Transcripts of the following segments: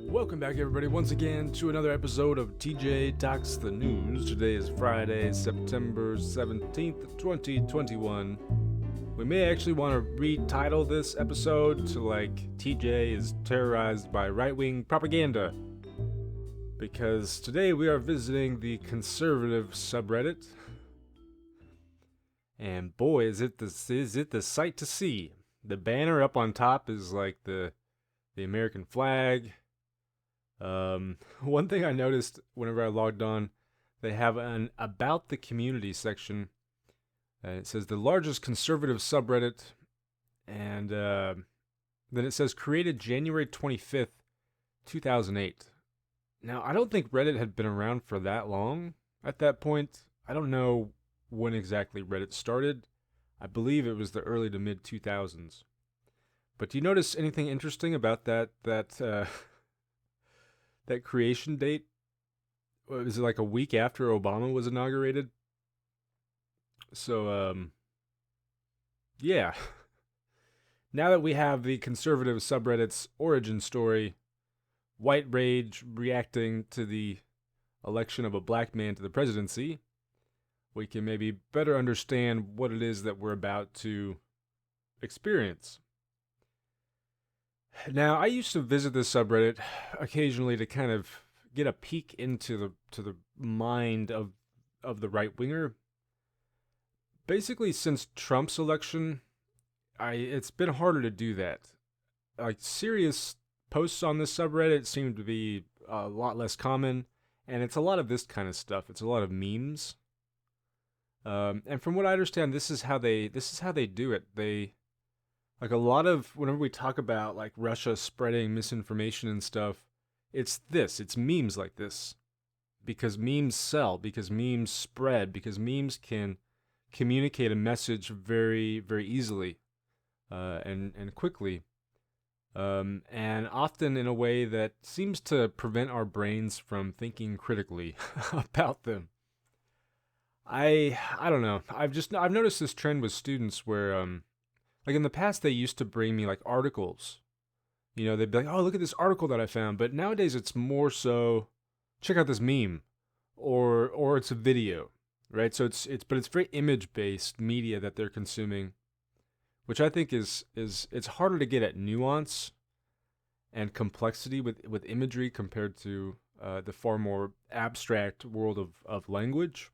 Welcome back, everybody, once again to another episode of TJ Talks the News. Today is Friday, September 17th, 2021. We may actually want to retitle this episode to, TJ is terrorized by right-wing propaganda. Because today we are visiting the conservative subreddit. And boy, is it the sight to see. The banner up on top is like the American flag. One thing I noticed whenever I logged on, they have an About the Community section. And it says the largest conservative subreddit. And then it says created January 25th, 2008. Now, I don't think Reddit had been around for that long at that point. I don't know when exactly Reddit started. I believe it was the early to mid 2000s. But do you notice anything interesting about that creation date? Was it like a week after Obama was inaugurated? So, yeah. Now that we have the conservative subreddit's origin story, white rage reacting to the election of a black man to the presidency, we can maybe better understand what it is that we're about to experience. Now, I used to visit this subreddit occasionally to kind of get a peek into the mind of the right winger. Basically, since Trump's election, it's been harder to do that. Like, serious posts on this subreddit seem to be a lot less common, and it's a lot of this kind of stuff. It's a lot of memes. And from what I understand, this is how they do it. They, like, a lot of, whenever we talk about like Russia spreading misinformation and stuff, it's memes like this. Because memes sell, because memes spread, because memes can communicate a message very, very easily, and quickly. And often in a way that seems to prevent our brains from thinking critically about them. I don't know. I've noticed this trend with students where like in the past they used to bring me like articles. You know, they'd be like, "Oh, look at this article that I found." But nowadays it's more so, check out this meme, or it's a video, right? So it's very image based media that they're consuming, which I think is it's harder to get at nuance and complexity with imagery compared to the far more abstract world of language.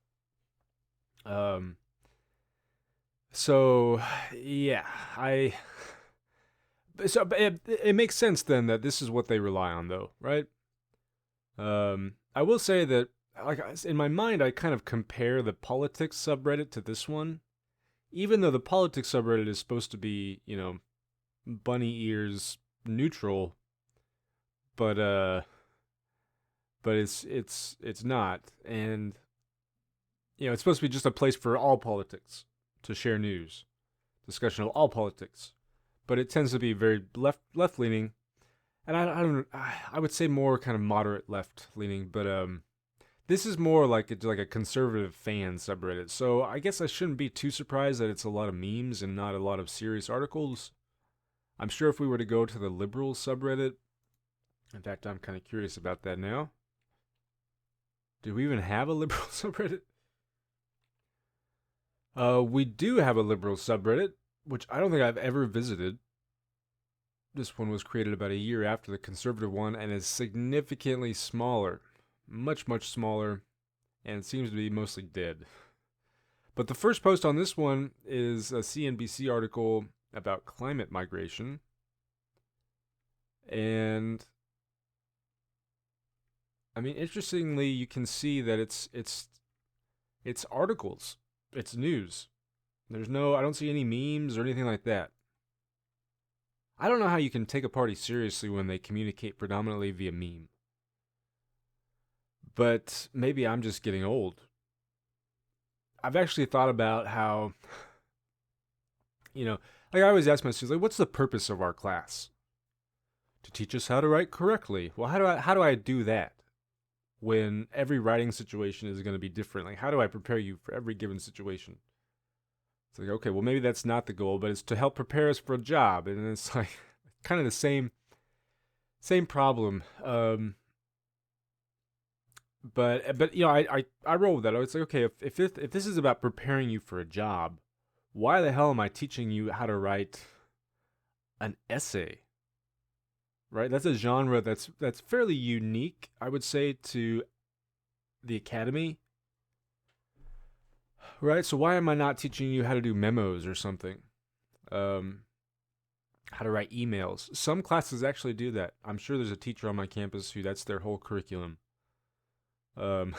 So yeah, it makes sense then that this is what they rely on, though, right? I will say that, like, in my mind, I kind of compare the politics subreddit to this one, even though the politics subreddit is supposed to be, bunny ears neutral, but it's not, and it's supposed to be just a place for all politics to share news, discussion of all politics, but it tends to be very left leaning, and I would say more kind of moderate left leaning, but this is more like a conservative fan subreddit. So I guess I shouldn't be too surprised that it's a lot of memes and not a lot of serious articles. I'm sure if we were to go to the liberal subreddit, in fact, I'm kind of curious about that now. Do we even have a liberal subreddit? We do have a liberal subreddit, which I don't think I've ever visited. This one was created about a year after the conservative one and is significantly smaller. Much, much smaller, and seems to be mostly dead. But the first post on this one is a CNBC article about climate migration. And I mean, interestingly, you can see that it's articles. It's news. I don't see any memes or anything like that. I don't know how you can take a party seriously when they communicate predominantly via meme. But maybe I'm just getting old. I've actually thought about how, like I always ask my students, like, what's the purpose of our class? To teach us how to write correctly. Well, how do I do that when every writing situation is going to be different? Like, how do I prepare you for every given situation? It's like, okay, well, maybe that's not the goal, but it's to help prepare us for a job. And it's like kind of the same Same problem. But I roll with that. It's like, okay, if this is about preparing you for a job, why the hell am I teaching you how to write an essay? Right? That's a genre that's fairly unique, I would say, to the academy. Right? So why am I not teaching you how to do memos or something? Um, how to write emails. Some classes actually do that. I'm sure there's a teacher on my campus who that's their whole curriculum. Um,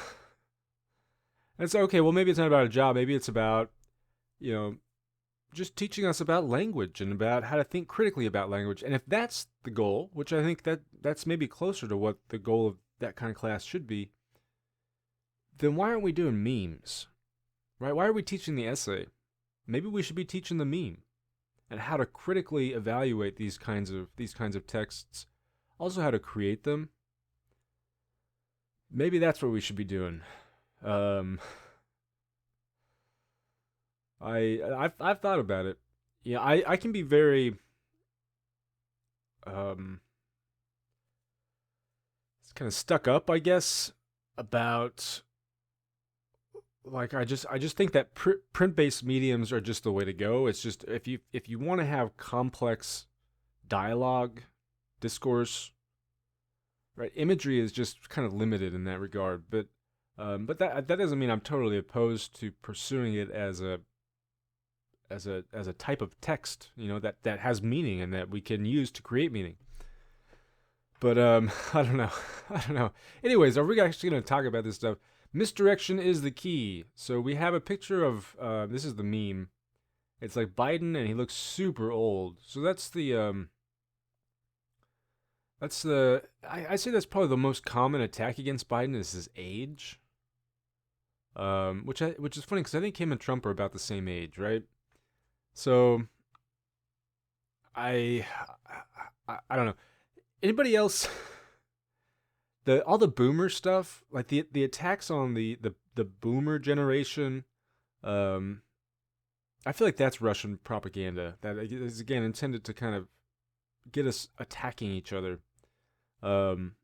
and it's okay. Well, maybe it's not about a job. Maybe it's about you know just teaching us about language and about how to think critically about language. And if that's the goal, which I think that's maybe closer to what the goal of that kind of class should be, then why aren't we doing memes? Right? Why are we teaching the essay? Maybe we should be teaching the meme and how to critically evaluate these kinds of texts. Also how to create them. Maybe that's what we should be doing. Um, I've thought about it. Yeah, I can be very um kind of stuck up, I guess, about like I just think that print-based mediums are just the way to go. It's just if you want to have complex dialogue, discourse, right? Imagery is just kind of limited in that regard, but that doesn't mean I'm totally opposed to pursuing it as a type of text, that has meaning and that we can use to create meaning. But I don't know. I don't know. Anyways, are we actually going to talk about this stuff? Misdirection is the key. So we have a picture of this is the meme. It's like Biden and he looks super old. So I say that's probably the most common attack against Biden is his age. Which is funny because I think him and Trump are about the same age, right? So I I don't know. Anybody else? The all the boomer stuff, like the attacks on the boomer generation. Um, I feel like that's Russian propaganda. That is again intended to kind of get us attacking each other. Um,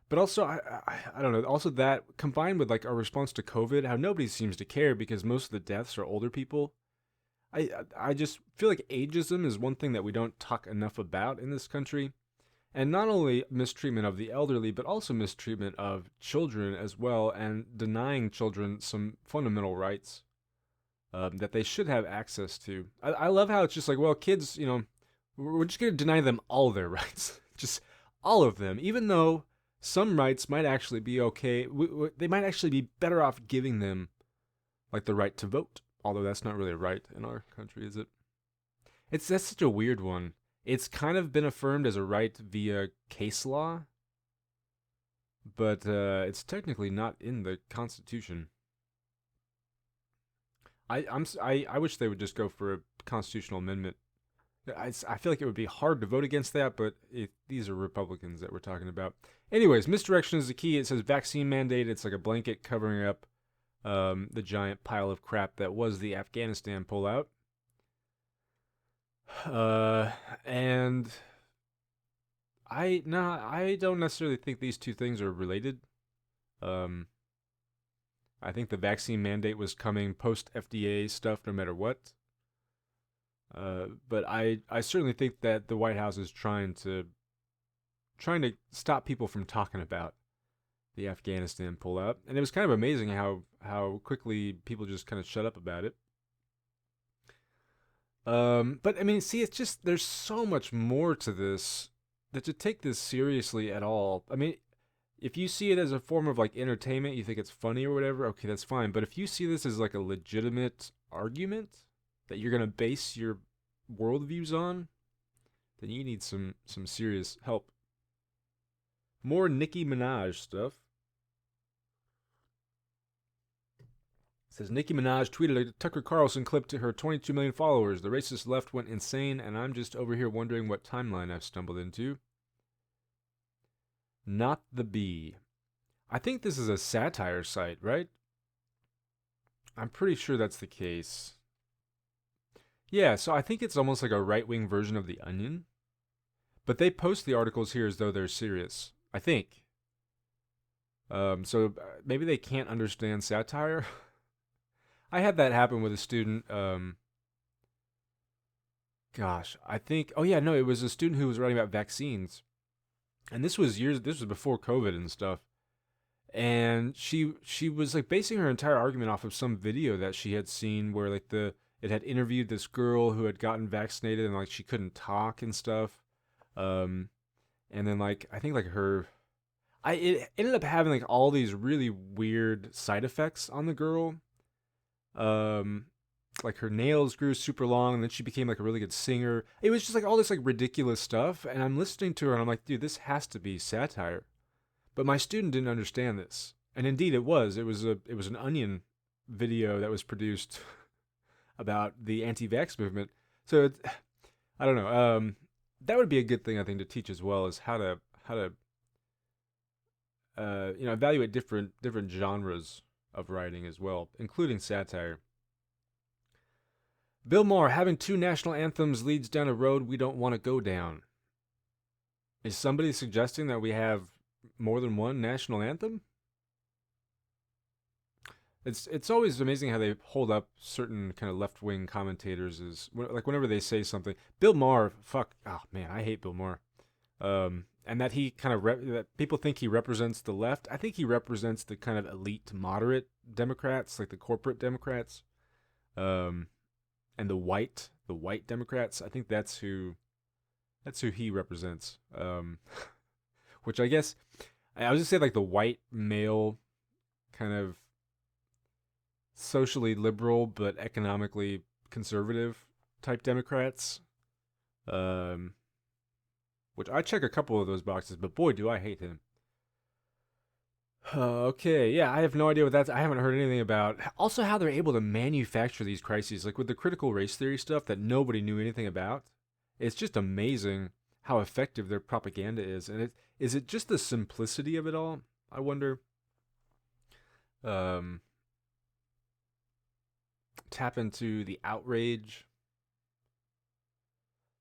but also I don't know. Also that combined with like our response to COVID, how nobody seems to care because most of the deaths are older people. I just feel like ageism is one thing that we don't talk enough about in this country. And not only mistreatment of the elderly, but also mistreatment of children as well, and denying children some fundamental rights that they should have access to. I love how it's just like, well, kids, we're just going to deny them all their rights. Just all of them, even though some rights might actually be okay. They might actually be better off giving them, like, the right to vote. Although that's not really a right in our country, is it? That's such a weird one. It's kind of been affirmed as a right via case law, but it's technically not in the Constitution. I wish they would just go for a constitutional amendment. I feel like it would be hard to vote against that, but these are Republicans that we're talking about. Anyways, misdirection is the key. It says vaccine mandate. It's like a blanket covering up the giant pile of crap that was the Afghanistan pullout. And I don't necessarily think these two things are related. Um, I think the vaccine mandate was coming post FDA stuff, no matter what. But I certainly think that the White House is trying to stop people from talking about the Afghanistan pullout, and it was kind of amazing how quickly people just kind of shut up about it. But I mean, see, it's just there's so much more to this that to take this seriously at all. I mean, if you see it as a form of like entertainment, you think it's funny or whatever, okay, that's fine. But if you see this as like a legitimate argument that you're gonna base your worldviews on, then you need some serious help. More Nicki Minaj stuff. It says Nicki Minaj tweeted a Tucker Carlson clip to her 22 million followers. The racist left went insane, and I'm just over here wondering what timeline I've stumbled into. Not the Bee. I think this is a satire site, right? I'm pretty sure that's the case. Yeah, so I think it's almost like a right wing version of The Onion. but they post the articles here as though they're serious. I think. So maybe they can't understand satire. I had that happen with a student. Gosh, I think. Oh yeah, no, it was a student who was writing about vaccines, and this was years. This was before COVID and stuff. And she was like basing her entire argument off of some video that she had seen where like the it had interviewed this girl who had gotten vaccinated and like she couldn't talk and stuff. Um, and then like I think like her I it ended up having like all these really weird side effects on the girl. Um, like her nails grew super long, and then she became like a really good singer. It was just like all this like ridiculous stuff, and I'm listening to her, and I'm like, dude, this has to be satire. But my student didn't understand this, and indeed it was. It was an Onion video that was produced about the anti-vax movement. So I don't know. That would be a good thing I think to teach as well is how to evaluate different genres of writing as well, including satire. Bill Maher, having two national anthems leads down a road we don't want to go down. Is somebody suggesting that we have more than one national anthem? It's always amazing how they hold up certain kind of left wing commentators as like whenever they say something. Bill Maher, fuck, oh man, I hate Bill Maher. And that he kind of that people think he represents the left. I think he represents the kind of elite moderate Democrats, like the corporate Democrats, um, and the white Democrats. I think that's who he represents. Which I guess I was just say like the white male kind of socially liberal but economically conservative type Democrats. Um, which I check a couple of those boxes, but boy, do I hate him. Okay, yeah, I have no idea what that's. I haven't heard anything about. Also, how they're able to manufacture these crises, like with the critical race theory stuff that nobody knew anything about. It's just amazing how effective their propaganda is, and is it just the simplicity of it all? I wonder. Um, Tap into the outrage.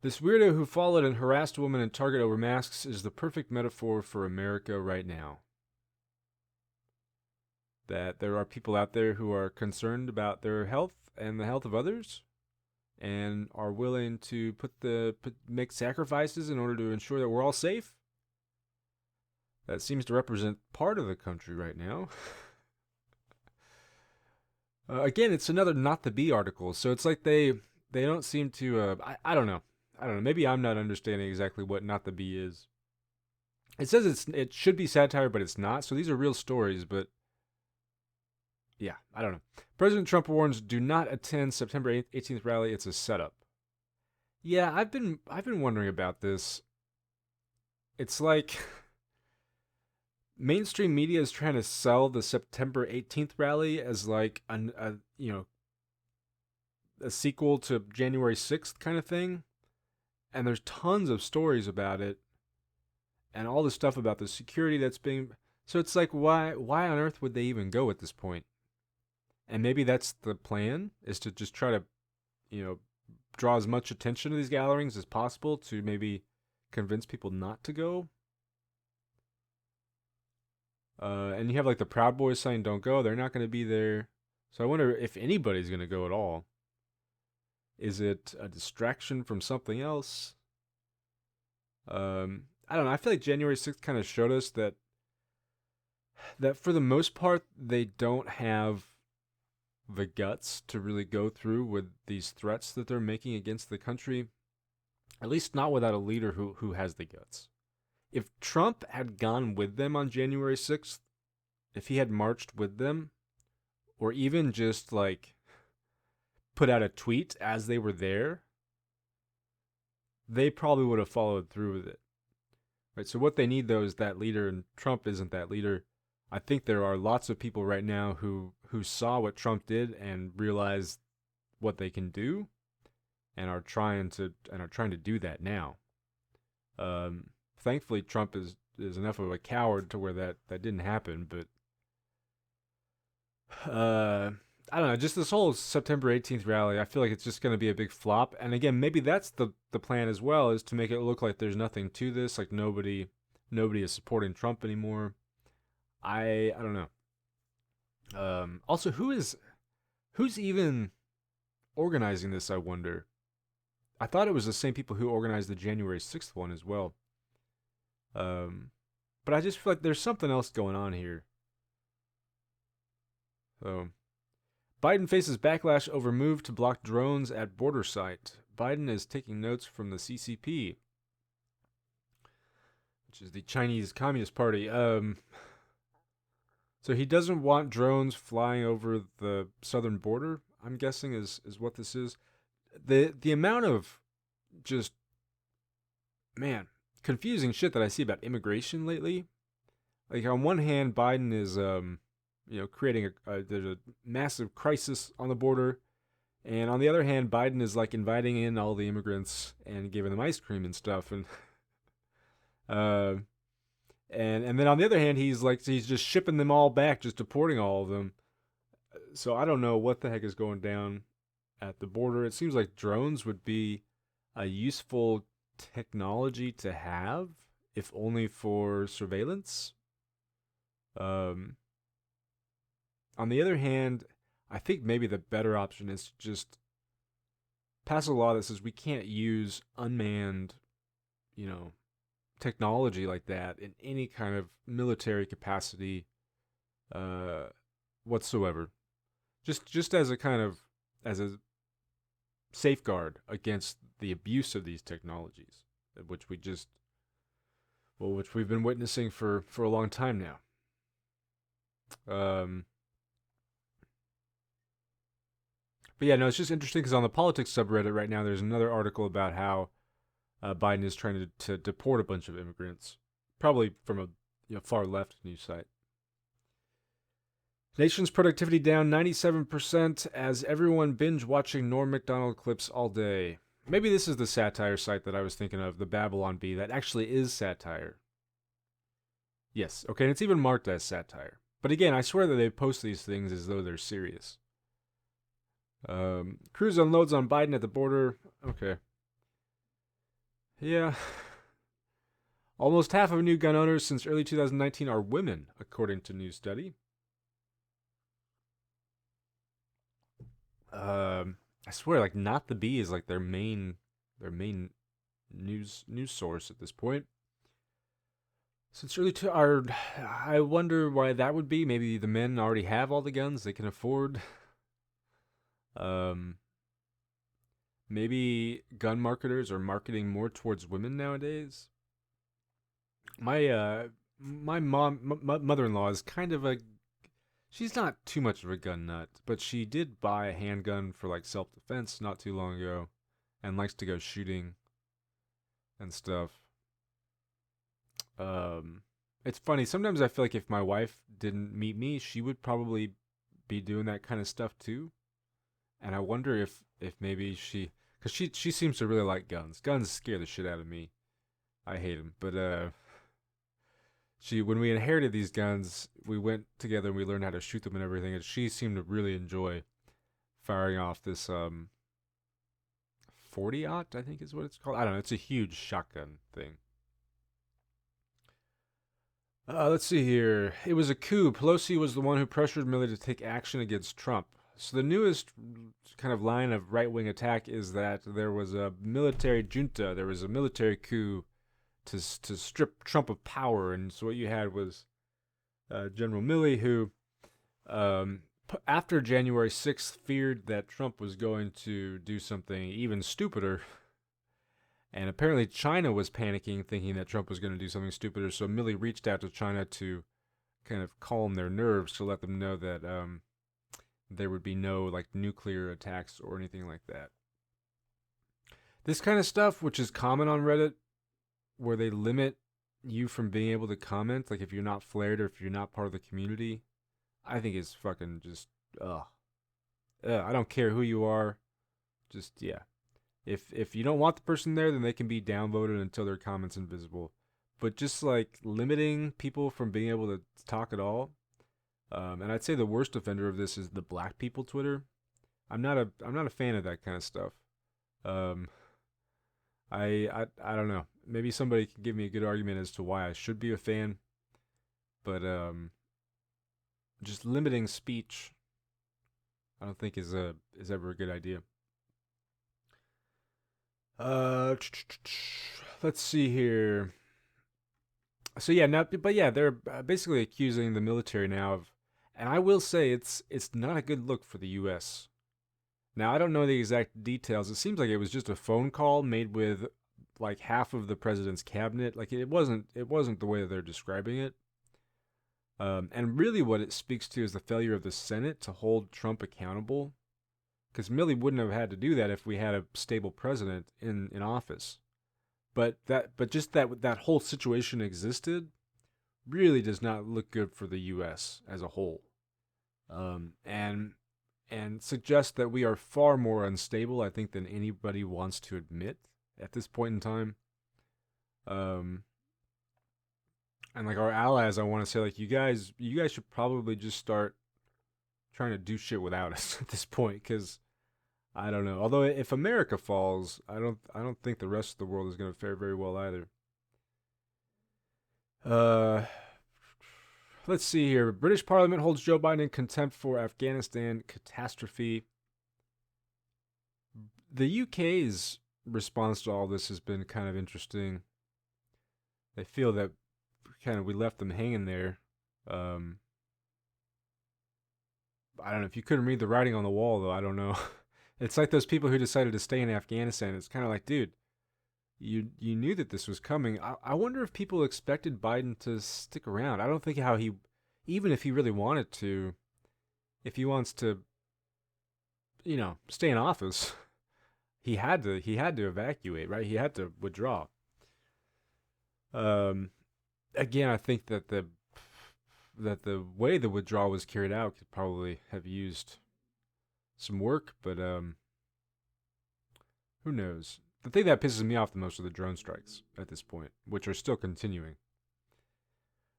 This weirdo who followed and harassed a woman in Target over masks is the perfect metaphor for America right now. That there are people out there who are concerned about their health and the health of others and are willing to make sacrifices in order to ensure that we're all safe. That seems to represent part of the country right now. Again, it's another not the B article, so it's like they don't seem to. I don't know. I don't know. Maybe I'm not understanding exactly what not the B is. It says it should be satire, but it's not. So these are real stories, but yeah, I don't know. President Trump warns: do not attend September 18th rally. It's a setup. Yeah, I've been wondering about this. It's like mainstream media is trying to sell the September 18th rally as like a sequel to January 6th kind of thing. And there's tons of stories about it and all the stuff about the security that's being so it's like why on earth would they even go at this point? And maybe that's the plan is to just try to, you know, draw as much attention to these gatherings as possible to maybe convince people not to go. And you have like the Proud Boys saying don't go, they're not going to be there. So I wonder if anybody's going to go at all. Is it a distraction from something else? I don't know. I feel like January 6th kind of showed us that for the most part they don't have the guts to really go through with these threats that they're making against the country. At least not without a leader who has the guts. If Trump had gone with them on January 6th, if he had marched with them, or even just like put out a tweet as they were there, they probably would have followed through with it. Right? So what they need though is that leader, and Trump isn't that leader. I think there are lots of people right now who saw what Trump did and realized what they can do and are trying to do that now. Thankfully Trump is enough of a coward to where that didn't happen, but I don't know, just this whole September 18th rally, I feel like it's just going to be a big flop. And again, maybe that's the plan as well, is to make it look like there's nothing to this, like nobody is supporting Trump anymore. I don't know. Also, who's even organizing this, I wonder. I thought it was the same people who organized the January 6th one as well. Um but I just feel like there's something else going on here. So Biden faces backlash over move to block drones at border site. Biden is taking notes from the CCP, which is the Chinese Communist Party. So he doesn't want drones flying over the southern border, I'm guessing is what this is. The amount of just man, confusing shit that I see about immigration lately. Like on one hand, Biden is creating there's a massive crisis on the border, and on the other hand, Biden is like inviting in all the immigrants and giving them ice cream and stuff, and uh, and then on the other hand, he's just shipping them all back, just deporting all of them. So I don't know what the heck is going down at the border. It seems like drones would be a useful technology to have, if only for surveillance. Um, on the other hand, I think maybe the better option is to just pass a law that says we can't use unmanned, you know, technology like that in any kind of military capacity uh, whatsoever. Just as a kind of as a safeguard against the abuse of these technologies, which which we've been witnessing for a long time now. Um, but yeah, no, it's just interesting because on the politics subreddit right now, there's another article about how Biden is trying to deport a bunch of immigrants, probably from a far left news site. Nation's productivity down 97% as everyone binge watching Norm Macdonald clips all day. Maybe this is the satire site that I was thinking of, the Babylon Bee, that actually is satire. Yes, okay, and it's even marked as satire. But again, I swear that they post these things as though they're serious. Cruz unloads on Biden at the border. Okay. Yeah. Almost half of new gun owners since early 2019 are women, according to new study. I swear, like, Not the Bee is like their main news source at this point. Since early to our, I wonder why that would be. Maybe the men already have all the guns they can afford. Um, Maybe gun marketers are marketing more towards women nowadays. My mother-in-law is kind of a she's not too much of a gun nut, but she did buy a handgun for like self-defense not too long ago and likes to go shooting and stuff. Um it's funny, sometimes I feel like if my wife didn't meet me, she would probably be doing that kind of stuff too. And I wonder if maybe cuz she seems to really like guns. Guns scare the shit out of me. I hate them. But she when we inherited these guns, we went together and we learned how to shoot them and everything, and she seemed to really enjoy firing off this 40-aught, I think is what it's called. I don't know, it's a huge shotgun thing. Let's see here. It was a coup. Pelosi was the one who pressured Milley to take action against Trump. So the newest kind of line of right-wing attack is that there was a military junta, there was a military coup to strip Trump of power, and so what you had was General Milley, who after January 6th feared that Trump was going to do something even stupider. And apparently China was panicking, thinking that Trump was going to do something stupider. So Milley reached out to China to kind of calm their nerves, to let them know that there would be no like nuclear attacks or anything like that. This kind of stuff, which is common on Reddit, where they limit you from being able to comment, like if you're not flared or if you're not part of the community, I think is fucking just ugh. I don't care who you are, just yeah. If you don't want the person there, then they can be downvoted until their comments invisible. But just like limiting people from being able to talk at all, And I'd say the worst offender of this is the black people Twitter. I'm not a fan of that kind of stuff. Um, I don't know. Maybe somebody can give me a good argument as to why I should be a fan, but just limiting speech, I don't think is ever a good idea. Uh, let's see here. So yeah, now, but yeah, they're basically accusing the military now of, and I will say it's not a good look for the U.S. Now I don't know the exact details. It seems like it was just a phone call made with like half of the president's cabinet. Like it wasn't the way that they're describing it. And really, what it speaks to is the failure of the Senate to hold Trump accountable, because Milley wouldn't have had to do that if we had a stable president in office. But just that whole situation existed really does not look good for the U.S. as a whole, and suggests that we are far more unstable, I think, than anybody wants to admit at this point in time. Um, and like our allies, I want to say, like, you guys should probably just start trying to do shit without us at this point, because I don't know. Although if America falls, I don't think the rest of the world is going to fare very well either. Uh, let's see here. British Parliament holds Joe Biden in contempt for Afghanistan catastrophe. The UK's response to all this has been kind of interesting. They feel that kind of we left them hanging there. Um, I don't know if you couldn't read the writing on the wall though. I don't know. It's like those people who decided to stay in Afghanistan. It's kind of like, dude, you knew that this was coming. I wonder if people expected Biden to stick around. I don't think how he, even if he really wanted to, if he wants to, stay in office, he had to evacuate, right? He had to withdraw. Um, Again, I think that the way the withdrawal was carried out could probably have used some work, but who knows? The thing that pisses me off the most are the drone strikes at this point, which are still continuing.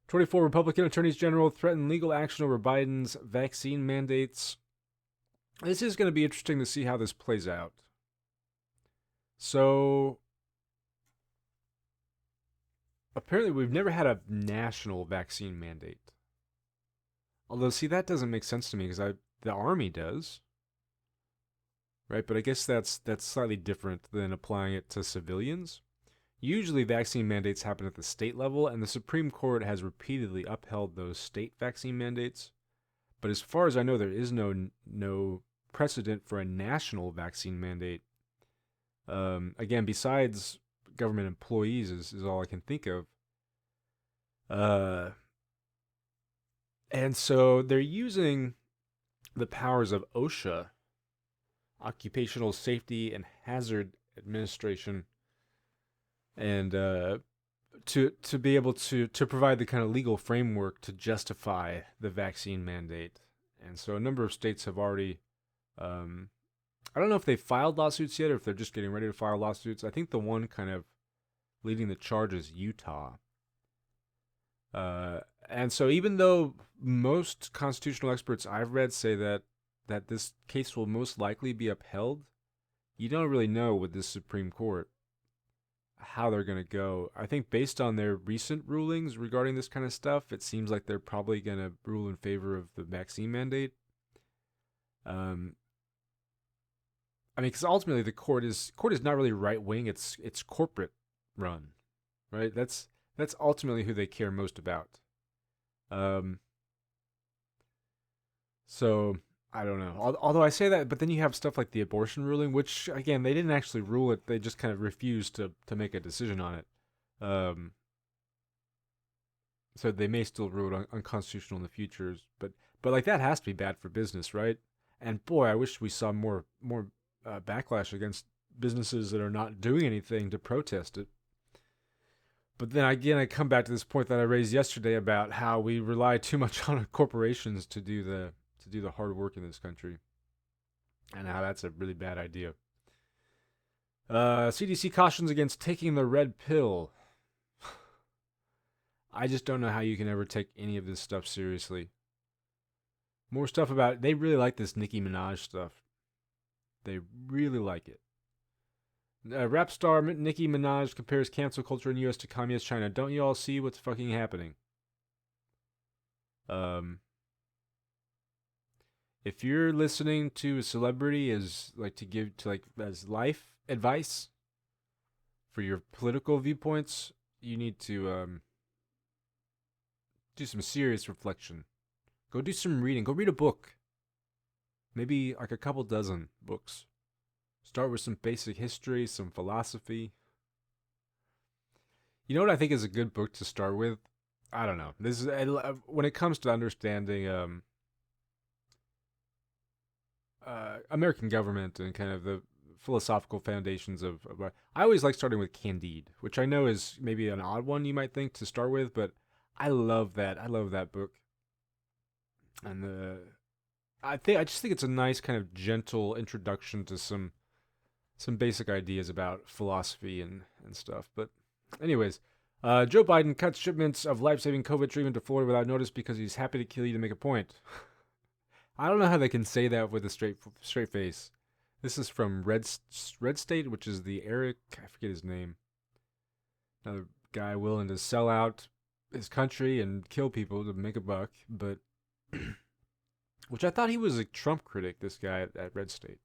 24 Republican attorneys general threaten legal action over Biden's vaccine mandates. This is going to be interesting to see how this plays out. So, apparently, we've never had a national vaccine mandate. Although, see, that doesn't make sense to me because the army does, right? But I guess that's slightly different than applying it to civilians. Usually, vaccine mandates happen at the state level, and the Supreme Court has repeatedly upheld those state vaccine mandates. But as far as I know, there is no precedent for a national vaccine mandate. Again, besides government employees, is all I can think of. Uh, and so they're using the powers of OSHA, Occupational Safety and Hazard Administration, and to be able to provide the kind of legal framework to justify the vaccine mandate. And so a number of states have already, I don't know if they filed lawsuits yet or if they're just getting ready to file lawsuits. I think the one kind of leading the charge is Utah. And so even though most constitutional experts I've read say that this case will most likely be upheld, you don't really know with this Supreme Court how they're going to go. I think based on their recent rulings regarding this kind of stuff, it seems like they're probably going to rule in favor of the vaccine mandate. I mean, because ultimately the court is not really right wing; it's corporate run, right? That's ultimately who they care most about. Um, so I don't know. Although I say that, but then you have stuff like the abortion ruling, which again they didn't actually rule it; they just kind of refused to make a decision on it. Um, so they may still rule it unconstitutional in the future, but like that has to be bad for business, right? And boy, I wish we saw more backlash against businesses that are not doing anything to protest it. But then again, I come back to this point that I raised yesterday about how we rely too much on corporations to do the hard work in this country, and how that's a really bad idea. CDC cautions against taking the red pill. I just don't know how you can ever take any of this stuff seriously. More stuff about. They really like this Nicki Minaj stuff. They really like it. Rap star Nicki Minaj compares cancel culture in U.S. to communist China. Don't you all see what's fucking happening? Um, if you're listening to a celebrity as like to give to like as life advice for your political viewpoints, you need to do some serious reflection. Go do some reading. Go read a book. Maybe like a couple dozen books. Start with some basic history, some philosophy. You know what I think is a good book to start with? I don't know. This is when it comes to understanding American government and kind of the philosophical foundations of. I always like starting with Candide, which I know is maybe an odd one you might think to start with, but I love that. I love that book, and I just think it's a nice kind of gentle introduction to some basic ideas about philosophy and stuff. But anyways, Joe Biden cuts shipments of life-saving COVID treatment to Florida without notice because he's happy to kill you to make a point. I don't know how they can say that with a straight face. This is from Red State, which is the Eric, I forget his name. Another guy willing to sell out his country and kill people to make a buck, but which I thought he was a Trump critic, this guy at Red State.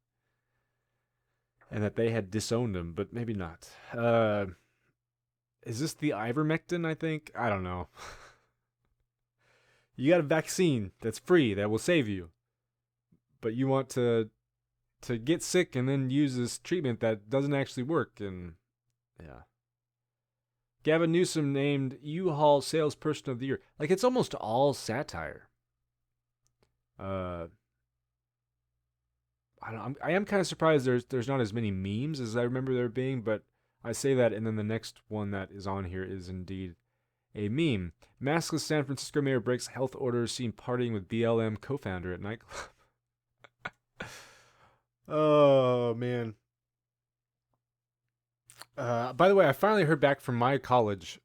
And that they had disowned him, but maybe not. Is this the ivermectin, I think? I don't know. You got a vaccine that's free that will save you. But you want to get sick and then use this treatment that doesn't actually work, and yeah. Gavin Newsom named U-Haul Salesperson of the Year. Like, it's almost all satire. I am kind of surprised there's not as many memes as I remember there being, but I say that, and then the next one that is on here is indeed a meme. Maskless San Francisco mayor breaks health orders, seen partying with BLM co-founder at nightclub. Oh, man. By the way, I finally heard back from my college,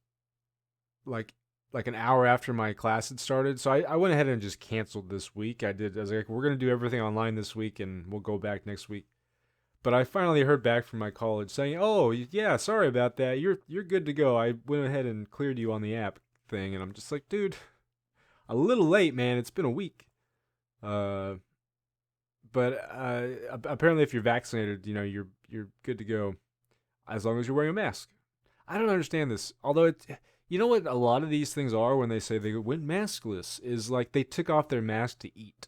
like an hour after my class had started. So I went ahead and just canceled this week. I was like, we're gonna do everything online this week, and we'll go back next week. But I finally heard back from my college saying, "Oh, yeah, sorry about that. You're good to go. I went ahead and cleared you on the app thing." And I'm just like, dude, a little late, man. It's been a week. But apparently, if you're vaccinated, you're good to go, as long as you're wearing a mask. I don't understand this. Although you know what a lot of these things are when they say they went maskless is like they took off their mask to eat.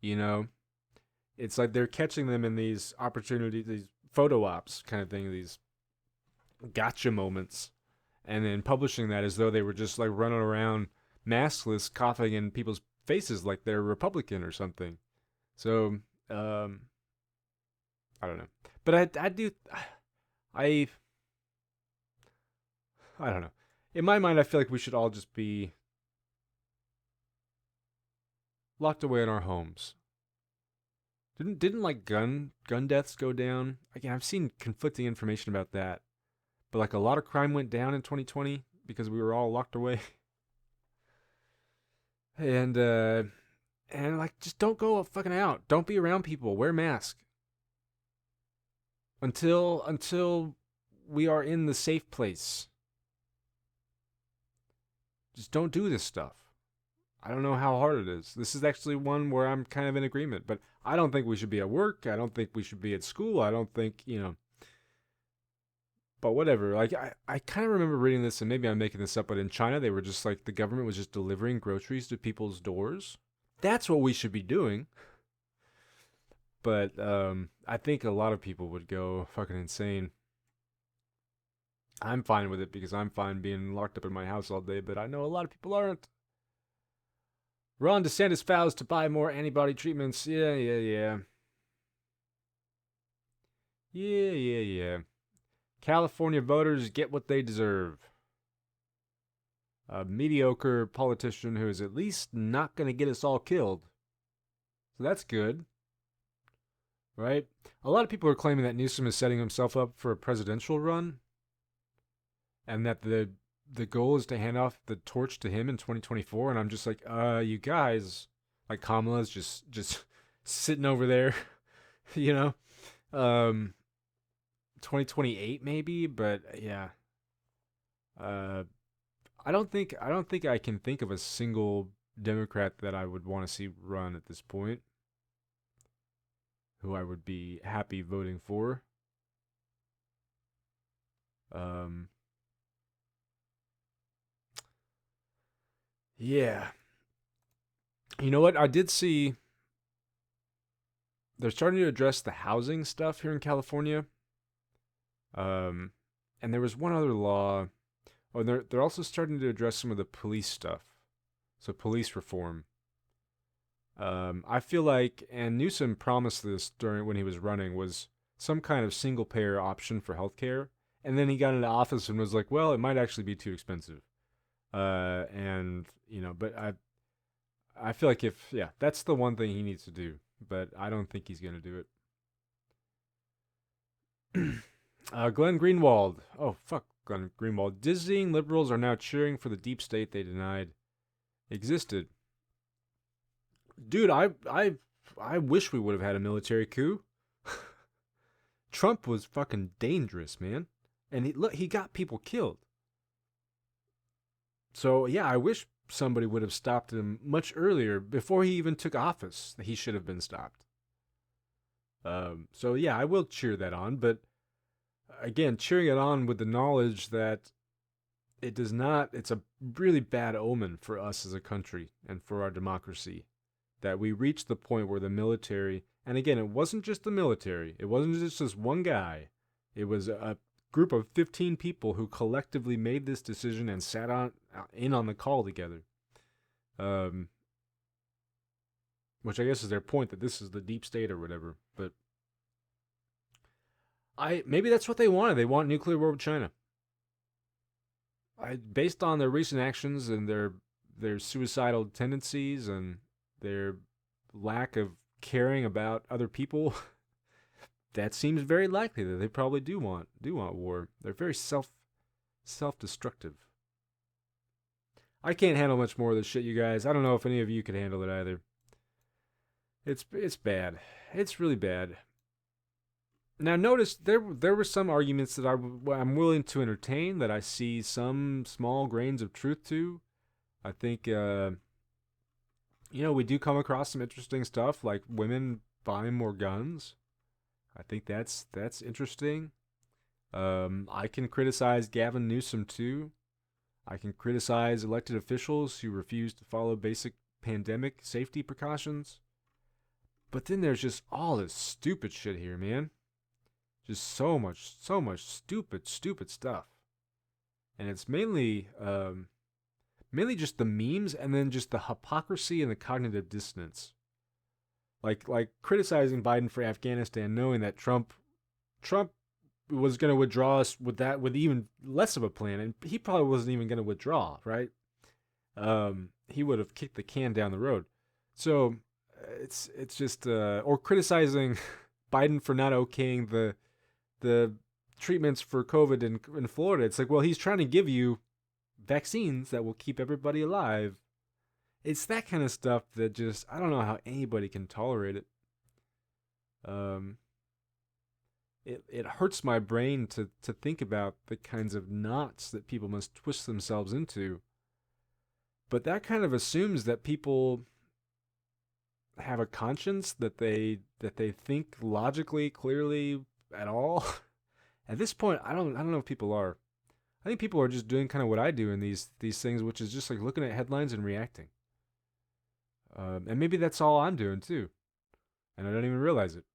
You know, it's like they're catching them in these opportunities, these photo ops kind of thing, these gotcha moments, and then publishing that as though they were just like running around maskless, coughing in people's faces like they're Republican or something. So, I don't know, but I do, I don't know. In my mind, I feel like we should all just be locked away in our homes. Didn't like gun deaths go down? Again, I've seen conflicting information about that, but like a lot of crime went down in 2020 because we were all locked away. And like just don't go fucking out. Don't be around people. Wear a mask until we are in the safe place. Just don't do this stuff. I don't know how hard it is. This is actually one where I'm kind of in agreement, but I don't think we should be at work. I don't think we should be at school. I don't think, but whatever. Like, I kind of remember reading this, and maybe I'm making this up, but in China, they were just like, the government was just delivering groceries to people's doors. That's what we should be doing. But I think a lot of people would go fucking insane. I'm fine with it because I'm fine being locked up in my house all day, but I know a lot of people aren't. Ron DeSantis vows to buy more antibody treatments. Yeah. California voters get what they deserve. A mediocre politician who is at least not going to get us all killed. So that's good. Right? A lot of people are claiming that Newsom is setting himself up for a presidential run, and that the goal is to hand off the torch to him in 2024. And I'm just like, you guys, Like Kamala's just sitting over there, you know. 2028 maybe, but yeah. Uh, I don't think I can think of a single Democrat that I would want to see run at this point, who I would be happy voting for. Um, yeah. You know what? I did see they're starting to address the housing stuff here in California. Um, and there was one other law. Oh, and they're also starting to address some of the police stuff. So police reform. I feel like, and Newsom promised this during when he was running, was some kind of single payer option for healthcare. And then he got into office and was like, well, it might actually be too expensive. And but I feel like if yeah, that's the one thing he needs to do. But I don't think he's gonna do it. Glenn Greenwald. Oh fuck, Glenn Greenwald. Dizzying liberals are now cheering for the deep state they denied existed. Dude, I wish we would have had a military coup. Trump was fucking dangerous, man, and he got people killed. So yeah, I wish somebody would have stopped him much earlier before he even took office. He should have been stopped. So yeah, I will cheer that on, but again, cheering it on with the knowledge that it does not. It's a really bad omen for us as a country and for our democracy that we reached the point where the military, and again, it wasn't just the military, it wasn't just this one guy, it was a group of 15 people who collectively made this decision and sat in on the call together. Which I guess is their point that this is the deep state or whatever. But maybe that's what they wanted. They want nuclear war with China. Based on their recent actions and their suicidal tendencies and their lack of caring about other people, that seems very likely that they probably do want war. They're very self-destructive. I can't handle much more of this shit, you guys. I don't know if any of you could handle it either. It's bad. It's really bad. Now notice there were some arguments that I'm willing to entertain, that I see some small grains of truth to. I think we do come across some interesting stuff like women buying more guns. I think that's interesting. I can criticize Gavin Newsom too. I can criticize elected officials who refuse to follow basic pandemic safety precautions. But then there's just all this stupid shit here, man. Just so much stupid stuff. And it's mainly just the memes and then just the hypocrisy and the cognitive dissonance. Like criticizing Biden for Afghanistan, knowing that Trump was going to withdraw us with even less of a plan, and he probably wasn't even going to withdraw, right? He would have kicked the can down the road. So it's just or criticizing Biden for not okaying the treatments for COVID in Florida. It's like, well, he's trying to give you vaccines that will keep everybody alive. It's that kind of stuff that just, I don't know how anybody can tolerate it. It hurts my brain to think about the kinds of knots that people must twist themselves into. But that kind of assumes that people have a conscience, that they think logically, clearly at all. At this point, I don't know if people are. I think people are just doing kind of what I do in these things, which is just like looking at headlines and reacting. And maybe that's all I'm doing too, and I don't even realize it.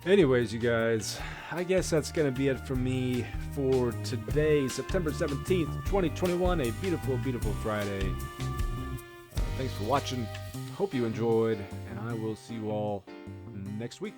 Anyways, you guys, I guess that's going to be it from me for today, September 17th, 2021, a beautiful, beautiful Friday. Thanks for watching. Hope you enjoyed, and I will see you all next week.